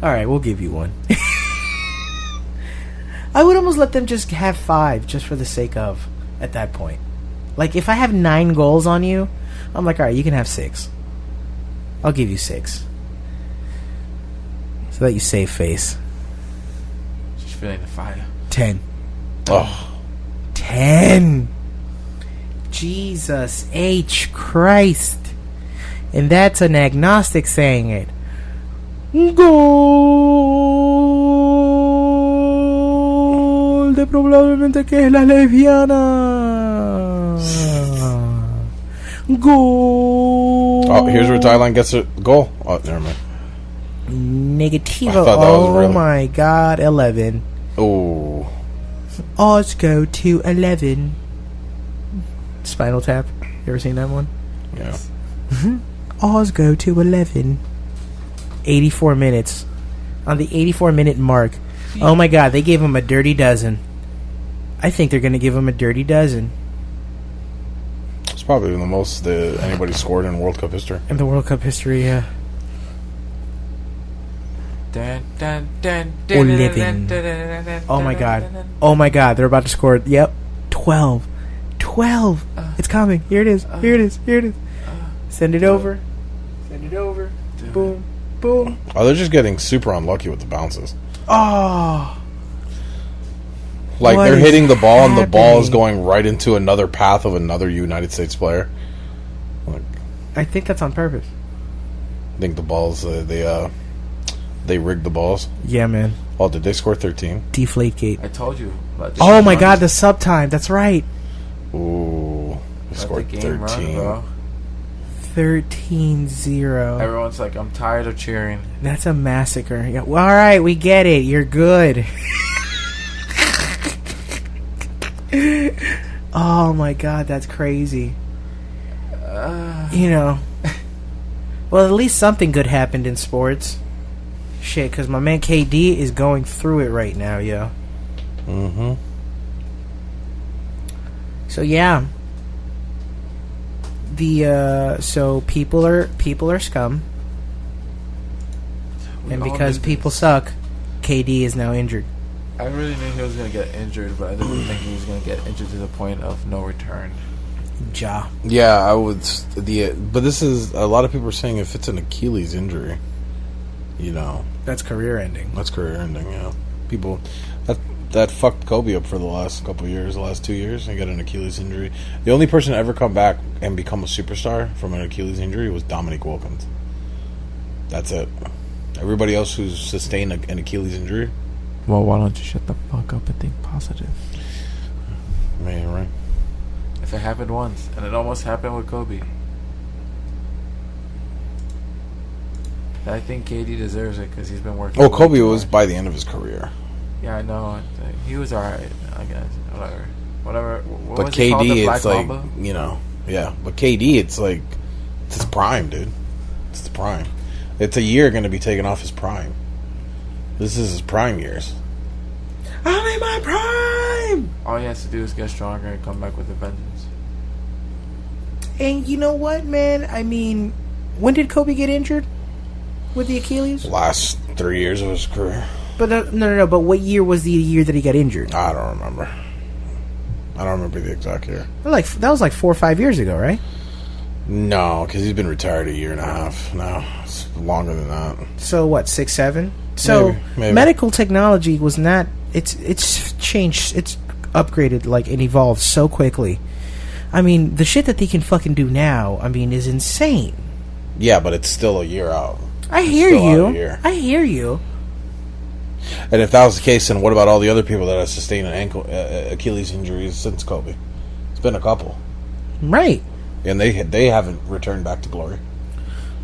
Speaker 2: All right, we'll give you one. I would almost let them just have 5, just for the sake of. At that point, like if I have 9 goals on you, I'm like, all right, you can have 6. I'll give you 6, so that you save face.
Speaker 3: Just feeling the fire.
Speaker 2: 10.
Speaker 1: Oh.
Speaker 2: 10. Jesus H. Christ. And that's an agnostic saying it. Gol de probablemente que es la lesbiana. Gol.
Speaker 1: Oh, here's where Thailand gets a goal. Oh, never mind.
Speaker 2: Negativo.
Speaker 1: I thought that was
Speaker 2: Oh
Speaker 1: really-
Speaker 2: my god, 11.
Speaker 1: Oh.
Speaker 2: Odds go to 11. Spinal Tap. You ever seen that one?
Speaker 1: Yeah.
Speaker 2: Odds go to 11. 84 minutes. On the 84-minute mark. Oh my god, they gave him a dirty dozen. I think they're going to give him a dirty dozen.
Speaker 1: It's probably the most anybody scored in World Cup history.
Speaker 2: In the World Cup history, yeah.
Speaker 3: Dun, dun, dun,
Speaker 2: Or
Speaker 3: dun,
Speaker 2: living.
Speaker 3: dun, dun, dun, dun,
Speaker 2: Oh my
Speaker 3: dun,
Speaker 2: god.
Speaker 3: dun, dun.
Speaker 2: Oh my god, they're about to score. Yep. 12. 12. It's coming. Here it is. Here it is. Here it is. Send it over. Send it over. Boom. Boom.
Speaker 1: Oh, they're just getting super unlucky with the bounces.
Speaker 2: Oh.
Speaker 1: Like,
Speaker 2: What
Speaker 1: they're
Speaker 2: is
Speaker 1: hitting the ball, and the ball is
Speaker 2: happening?
Speaker 1: going right into another path of another United States player. Like,
Speaker 2: I think that's on purpose.
Speaker 1: I think the balls, they rigged the balls.
Speaker 2: Yeah, man.
Speaker 1: Oh, did they score 13?
Speaker 2: Deflate gate.
Speaker 3: I told you. Let the
Speaker 2: Oh
Speaker 3: game
Speaker 2: my
Speaker 3: run.
Speaker 2: god, the sub time. That's right.
Speaker 1: Ooh. They
Speaker 3: Let
Speaker 1: scored
Speaker 3: the game
Speaker 1: 13.
Speaker 3: run, bro.
Speaker 2: 13-0.
Speaker 3: Everyone's like, I'm tired of cheering.
Speaker 2: That's a massacre. Yeah, well, all right, we get it. You're good. Oh my god, that's crazy. You know. Well, at least something good happened in sports. Shit, because my man KD is going through it right now, yo.
Speaker 1: Mm-hmm.
Speaker 2: So yeah. So people are scum.
Speaker 3: We
Speaker 2: And
Speaker 3: all
Speaker 2: because
Speaker 3: knew
Speaker 2: people
Speaker 3: this.
Speaker 2: suck, KD is now injured.
Speaker 3: I really knew he was going to get injured, but I didn't think he was going to get injured to the point of no return.
Speaker 2: Ja.
Speaker 1: Yeah, I would. But this is, a lot of people are saying if it's an Achilles injury, you know,
Speaker 2: That's career ending.
Speaker 1: that's career ending. Yeah, people that fucked Kobe up for the last couple of years, the last 2 years. He got an Achilles injury. The only person to ever come back and become a superstar from an Achilles injury was Dominique Wilkins. That's it. Everybody else who's sustained an Achilles injury,
Speaker 3: Well, why don't you shut the fuck up and think positive?
Speaker 1: man, right?
Speaker 3: If it happened once, and it almost happened with Kobe. I think KD deserves it because he's been working.
Speaker 1: Oh,
Speaker 3: way
Speaker 1: Kobe
Speaker 3: too
Speaker 1: was
Speaker 3: hard.
Speaker 1: by the end of his career,
Speaker 3: Yeah, I know. He was alright, I guess. Whatever. What
Speaker 1: but
Speaker 3: was he called, the
Speaker 1: KD,
Speaker 3: Black
Speaker 1: it's like,
Speaker 3: Mamba?
Speaker 1: you know, yeah. But KD, it's like, it's his prime, dude. It's the prime. It's a year going to be taken off his prime. This is his prime years.
Speaker 2: I'm in my prime!
Speaker 3: All he has to do is get stronger and come back with a vengeance.
Speaker 2: And you know what, man? I mean, when did Kobe get injured? With the Achilles?
Speaker 1: Last 3 years of his career.
Speaker 2: But no. But what year was the year that he got injured?
Speaker 1: I don't remember. I don't remember the exact year.
Speaker 2: That was like 4 or 5 years ago, right?
Speaker 1: No, because he's been retired a year and a half now. It's longer than that.
Speaker 2: So what, 6, 7? So
Speaker 1: Maybe.
Speaker 2: medical technology was not. It's changed. It's upgraded like and evolved so quickly. I mean, the shit that they can fucking do now, I mean, is insane.
Speaker 1: Yeah, but it's still a year out.
Speaker 2: I hear
Speaker 1: still out
Speaker 2: you.
Speaker 1: a year.
Speaker 2: I hear you.
Speaker 1: And if that was the case, then what about all the other people that have sustained an Achilles injuries since Kobe? It's been a couple,
Speaker 2: Right.
Speaker 1: and they haven't returned back to glory.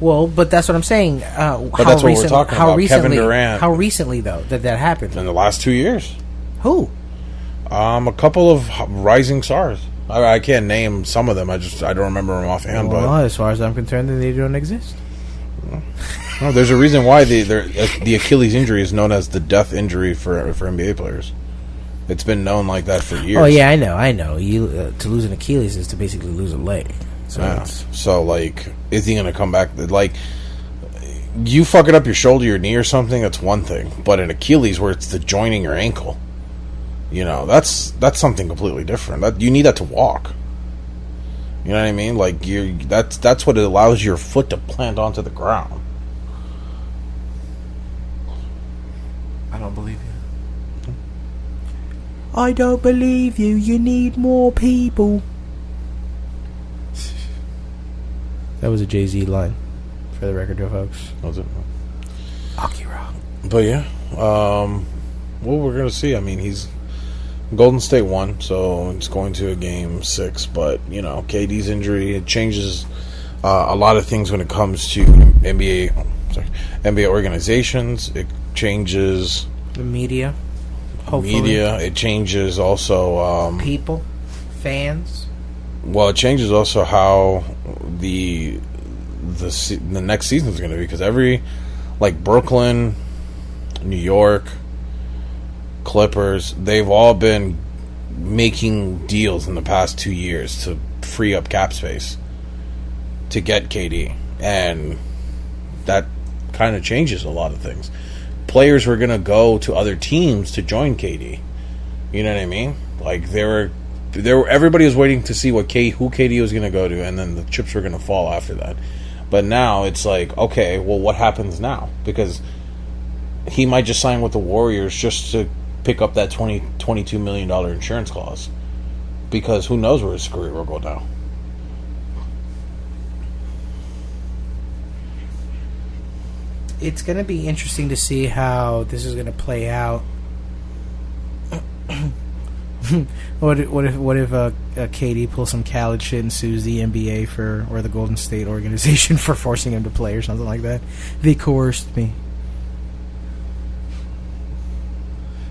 Speaker 2: Well, but that's what I'm saying.
Speaker 1: But that's what we're talking
Speaker 2: how
Speaker 1: about.
Speaker 2: Recently,
Speaker 1: Kevin Durant.
Speaker 2: How recently, though, that happened?
Speaker 1: In the last 2 years.
Speaker 2: Who?
Speaker 1: A couple of rising stars. I can't name some of them. I don't remember them offhand.
Speaker 2: Well,
Speaker 1: but
Speaker 2: as far as I'm concerned, they don't exist.
Speaker 1: no, there's a reason why the Achilles injury is known as the death injury for NBA players. It's been known like that for years.
Speaker 2: Oh yeah, I know. You to lose an Achilles is to basically lose a leg. So,
Speaker 1: Yeah. So, like, is he going to come back? Like, you fucking up your shoulder, your knee or something, that's one thing. But an Achilles, where it's the joining your ankle, that's something completely different. You need that to walk. You know what I mean? Like, that's what it allows your foot to plant onto the ground.
Speaker 3: I don't believe you.
Speaker 2: I don't believe you. You need more people. That was a Jay-Z line, for the record, folks.
Speaker 1: Was it?
Speaker 2: Akira.
Speaker 1: But yeah, well, we're gonna see. I mean, Golden State won, so it's going to a game 6. But KD's injury, it changes a lot of things when it comes to NBA organizations. It changes
Speaker 2: The media. Hopefully.
Speaker 1: media. It changes also
Speaker 2: People. Fans.
Speaker 1: well, it changes also how the next season is going to be, because Brooklyn, New York, Clippers, they've all been making deals in the past 2 years to free up cap space to get KD, and that kind of changes a lot of things. Players were going to go to other teams to join KD. You know what I mean? Like, everybody was waiting to see who KD was going to go to, and then the chips were going to fall after that. But now it's like, okay, well, what happens now? Because he might just sign with the Warriors just to pick up that $22 million insurance clause. Because who knows where his career will go now.
Speaker 2: It's going to be interesting to see how this is going to play out. What if KD pulls some Khaled shit and sues the NBA or the Golden State organization for forcing him to play or something like that? They coerced me.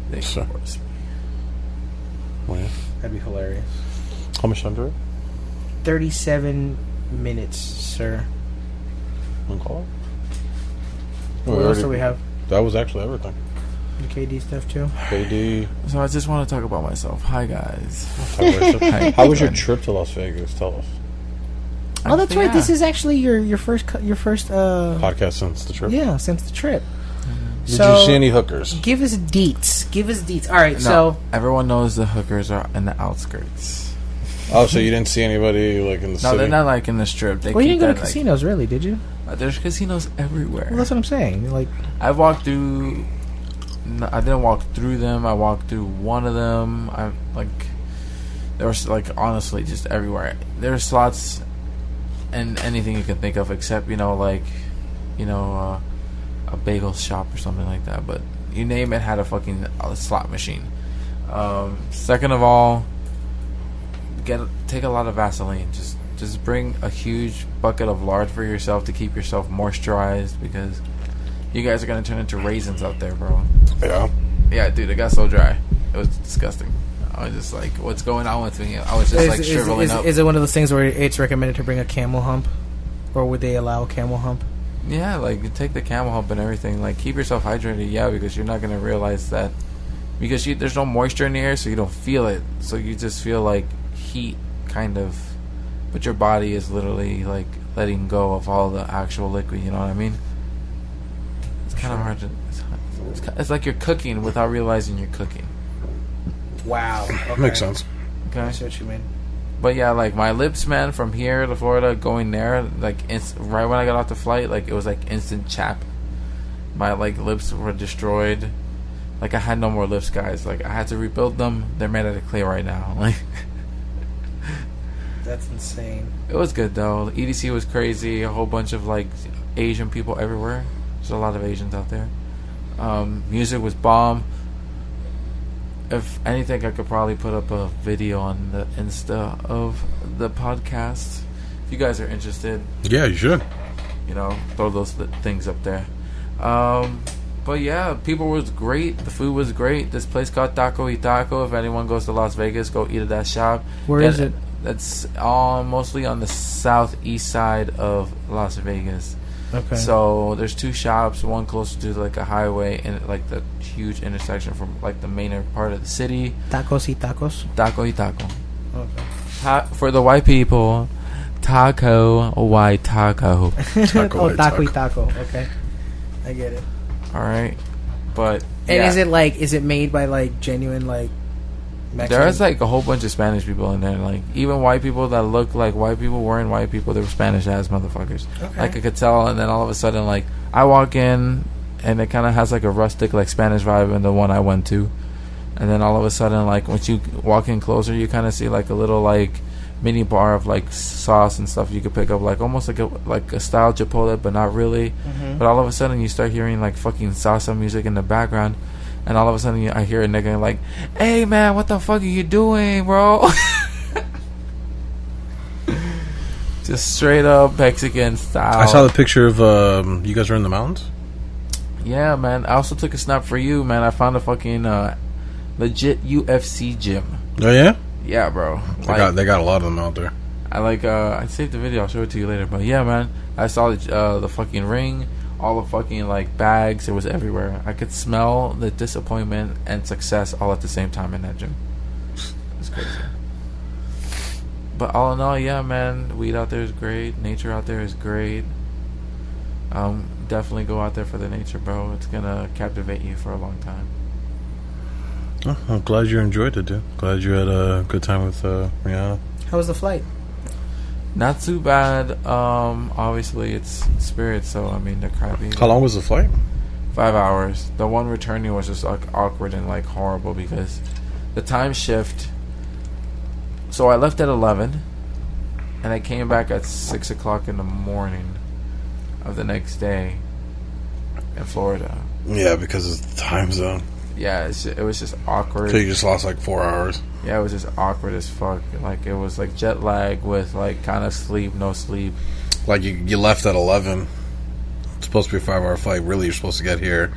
Speaker 3: They
Speaker 1: Sure.
Speaker 3: coerced me.
Speaker 1: Well, yeah.
Speaker 2: That'd be hilarious.
Speaker 1: How much under it?
Speaker 2: 37 minutes, sir.
Speaker 1: One call?
Speaker 2: What else do we have?
Speaker 1: That was actually everything.
Speaker 2: The KD stuff too.
Speaker 1: KD.
Speaker 3: So I just want to talk about myself. Hi guys.
Speaker 1: How was your trip to Las Vegas? Tell us.
Speaker 2: Oh, that's right.
Speaker 3: Yeah.
Speaker 2: This is actually your first
Speaker 1: Podcast since the trip.
Speaker 2: yeah, since the trip.
Speaker 1: Did you see any hookers?
Speaker 2: Give us deets. All right,
Speaker 3: No,
Speaker 2: so
Speaker 3: everyone knows the hookers are in the outskirts.
Speaker 1: Oh, so you didn't see anybody like in the
Speaker 3: No,
Speaker 1: city?
Speaker 3: they're not like in the strip. They
Speaker 2: well, you
Speaker 3: keep
Speaker 2: didn't go to
Speaker 3: that, like,
Speaker 2: casinos, really, did you?
Speaker 3: there's casinos everywhere.
Speaker 2: Well, that's what I'm saying. Like,
Speaker 3: I walked through. No, I didn't walk through them. I walked through one of them. There was honestly just everywhere. There were slots and anything you can think of, except a bagel shop or something like that. But you name it, had a fucking slot machine. Second of all, take a lot of Vaseline. Just bring a huge bucket of lard for yourself to keep yourself moisturized, because you guys are gonna turn into raisins out there, bro.
Speaker 1: Yeah.
Speaker 3: Yeah, dude, it got so dry. It was disgusting. I was just like, what's going on with me? I was just shriveling up.
Speaker 2: Is it one of those things where it's recommended to bring a camel hump, or would they allow a camel hump?
Speaker 3: Yeah, like, you take the camel hump and everything. Like, keep yourself hydrated, yeah, because you're not going to realize that. Because there's no moisture in the air, so you don't feel it. So you just feel, like, heat, kind of. But your body is literally, like, letting go of all the actual liquid, you know what I mean? It's kind of hard to... It's like you're cooking without realizing you're cooking.
Speaker 2: Wow. Okay.
Speaker 1: Makes sense.
Speaker 3: Okay?
Speaker 2: I see what you mean.
Speaker 3: But yeah, like, my lips, man, from here to Florida, going there, like, right when I got off the flight, like, it was like instant chap. My, like, lips were destroyed. Like, I had no more lips, guys. Like, I had to rebuild them. They're made out of clay right now. Like,
Speaker 2: That's insane.
Speaker 3: it was good though. EDC was crazy. A whole bunch of like Asian people everywhere. There's a lot of Asians out there. Music was bomb. if anything, I could probably put up a video on the Insta of the podcast. If you guys are interested,
Speaker 1: Yeah, you should.
Speaker 3: you know, throw those things up there. But yeah, people was great. The food was great. This place called Taco y Taco. If anyone goes to Las Vegas, go eat at that shop.
Speaker 2: Where is it?
Speaker 3: That's all mostly on the southeast side of Las Vegas.
Speaker 2: Okay.
Speaker 3: So there's two shops, one closer to like a highway and like the huge intersection from like the main part of the city.
Speaker 2: Tacos y tacos.
Speaker 3: Taco y Taco.
Speaker 2: Okay.
Speaker 3: For the white people, Taco y Taco.
Speaker 1: Taco y
Speaker 2: taco y
Speaker 1: taco.
Speaker 2: taco. Okay, I get it.
Speaker 3: All right, but
Speaker 2: And
Speaker 3: yeah.
Speaker 2: is it made by like genuine like Mexican?
Speaker 3: There's like a whole bunch of Spanish people in there. Like even white people that look like white people weren't white people. They were Spanish ass motherfuckers.
Speaker 2: Okay.
Speaker 3: Like I could tell. And then all of a sudden, like I walk in, and it kind of has like a rustic like Spanish vibe in the one I went to. And then all of a sudden, like once you walk in closer, you kind of see like a little like mini bar of like sauce and stuff you could pick up, like almost like a style Chipotle, but not really.
Speaker 2: Mhm.
Speaker 3: But all of a sudden, you start hearing like fucking salsa music in the background. And all of a sudden, I hear a nigga like, "Hey man, what the fuck are you doing, bro?" Just straight up Mexican style.
Speaker 1: I saw the picture of you guys are in the mountains.
Speaker 3: Yeah, man. I also took a snap for you, man. I found a fucking legit UFC gym.
Speaker 1: Oh yeah,
Speaker 3: Yeah, bro.
Speaker 1: they got a lot of them out there.
Speaker 3: I saved the video. I'll show it to you later. But yeah, man. I saw the fucking ring. All the fucking like bags, it was everywhere. I could smell the disappointment and success all at the same time in that gym. It's crazy. But all in all, yeah, man, weed out there is great. Nature out there is great. Definitely go out there for the nature, bro. It's gonna captivate you for a long time.
Speaker 1: Oh, I'm glad you enjoyed it, dude. Glad you had a good time with Rihanna.
Speaker 2: How was the flight?
Speaker 3: Not too bad. Obviously it's Spirit, so I mean they're crappy.
Speaker 1: How long was the flight?
Speaker 3: 5 hours. The one returning was just like awkward and like horrible because the time shift. So I left at 11, and I came back at 6 o'clock in the morning of the next day in Florida.
Speaker 1: Yeah, because of the time zone.
Speaker 3: Yeah, it was just awkward.
Speaker 1: So you just lost like 4 hours.
Speaker 3: Yeah, it was just awkward as fuck. Like it was like jet lag with like kind of sleep, no sleep.
Speaker 1: Like you left at 11. It's supposed to be a 5-hour flight. Really, you're supposed to get here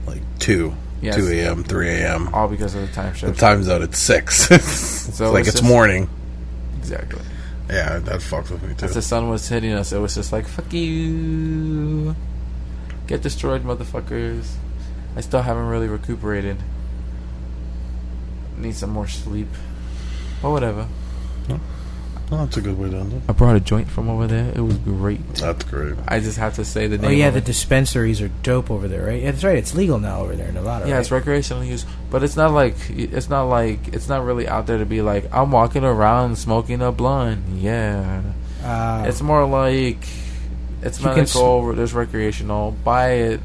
Speaker 1: like 2 a.m., 3 a.m.
Speaker 3: All because of the time shift.
Speaker 1: The time zone at 6. It's like it's morning.
Speaker 3: Exactly.
Speaker 1: Yeah, that fucked with me too.
Speaker 3: As the sun was hitting us, it was just like, fuck you. Get destroyed, motherfuckers. I still haven't really recuperated. Need some more sleep. But whatever.
Speaker 1: Oh, that's a good way to end it.
Speaker 3: I brought a joint from over there. It was great.
Speaker 1: That's great.
Speaker 3: I just have to say the name.
Speaker 2: Oh yeah,
Speaker 3: of
Speaker 2: the
Speaker 3: it.
Speaker 2: dispensaries are dope over there, right? Yeah, that's right. It's legal now over there in Nevada.
Speaker 3: Yeah,
Speaker 2: right?
Speaker 3: it's recreational use, but it's not really out there to be like I'm walking around smoking a blunt. Yeah, it's more like it's
Speaker 2: You can
Speaker 3: medical. There's recreational. Buy it.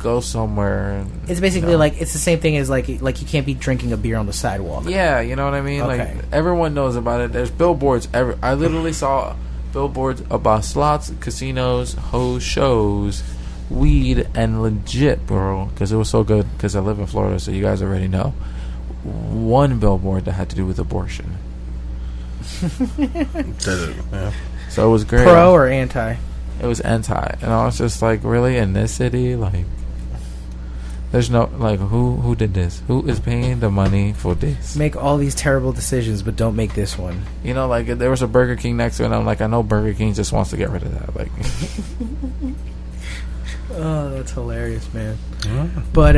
Speaker 3: Go somewhere. And,
Speaker 2: It's basically like it's the same thing as like you can't be drinking a beer on the sidewalk.
Speaker 3: yeah, you know what I mean.
Speaker 2: Okay.
Speaker 3: Like everyone knows about it. There's billboards. I literally saw billboards about slots, casinos, hoes, shows, weed, and legit, bro. Because it was so good. Because I live in Florida, so you guys already know. One billboard that had to do with abortion.
Speaker 1: Did it? Yeah.
Speaker 3: So it was great.
Speaker 2: Pro or anti?
Speaker 3: It was anti, and I was just like, really, in this city, like, there's no like, who did this? Who is paying the money for this?
Speaker 2: Make all these terrible decisions, but don't make this one.
Speaker 3: You know, like there was a Burger King next to it, and I'm like, I know Burger King just wants to get rid of that. Like,
Speaker 2: Oh, that's hilarious, man.
Speaker 1: Yeah.
Speaker 2: But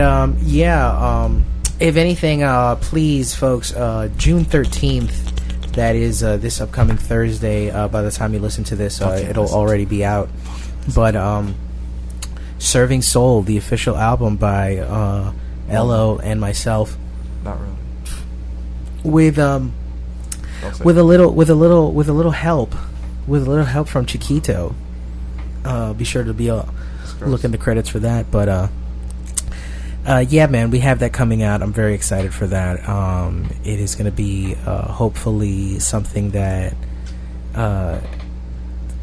Speaker 2: if anything, please, folks, June 13th. That is this upcoming Thursday. By the time you listen to this, it'll already be out. But Serving Soul, the official album by Elo and myself,
Speaker 3: not really.
Speaker 2: with a little help from Chiquito. Be sure to be look in the credits for that. But yeah, man, we have that coming out. I'm very excited for that. It is going to be hopefully something that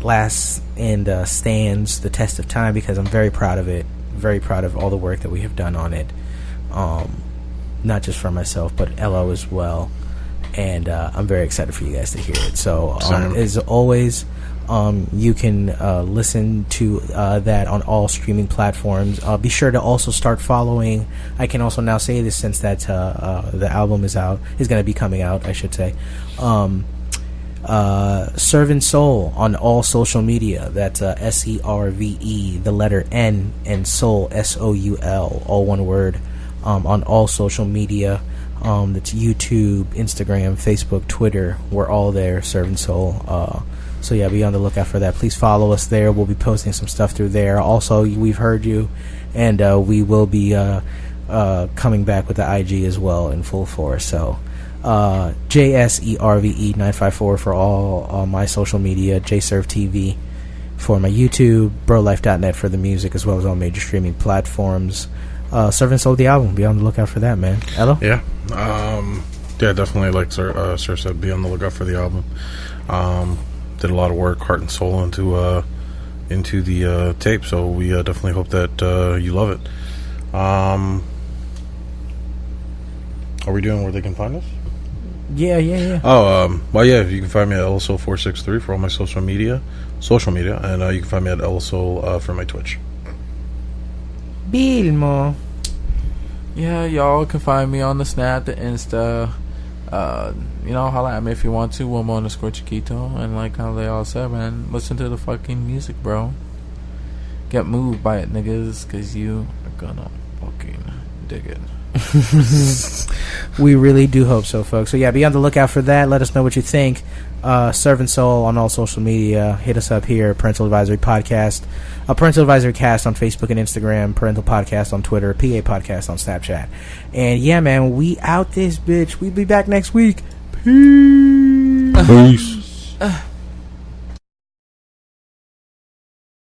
Speaker 2: lasts and stands the test of time, because I'm very proud of it. Very proud of all the work that we have done on it. not just for myself, but LO as well. And I'm very excited for you guys to hear it. So, as always, you can listen to that on all streaming platforms. Be sure to also start following. I can also now say this since that the album is going to be coming out, I should say. Servant Soul on all social media. That's SERVE, the letter N, and Soul, SOUL, all one word, on all social media. That's YouTube, Instagram, Facebook, Twitter. We're all there, Servant Soul. So yeah, be on the lookout for that. Please follow us there. We'll be posting some stuff through there. Also, we've heard you, and we will be coming back with the IG as well in full force. So JSERVE 954 for all my social media, JServe TV for my YouTube, BroLife.net for the music, as well as all major streaming platforms. Servant Soul, the album. Be on the lookout for that, man. Elo?
Speaker 1: Yeah. Yeah, definitely, like Sir said, be on the lookout for the album. Did a lot of work, heart and soul, into the tape, so we definitely hope that you love it. Are we doing where they can find us?
Speaker 2: Yeah.
Speaker 1: Well, yeah, you can find me at LSO463 for all my social media, and you can find me at LSO for my Twitch.
Speaker 2: Wilmo.
Speaker 3: Yeah, y'all can find me on the Snap, the Insta. Holla at me if you want to. Wilmo_Chiquito. And like how they all said, man, listen to the fucking music, bro. Get moved by it, niggas, because you are gonna fucking dig it.
Speaker 2: We really do hope so, folks. So yeah, be on the lookout for that. Let us know what you think. Servant Soul on all social media. Hit us up here, Parental Advisory Podcast, Parental Advisory Cast on Facebook and Instagram, Parental Podcast on Twitter, PA Podcast on Snapchat. And yeah, man, we out this bitch. We'll be back next week. Peace.
Speaker 1: Peace.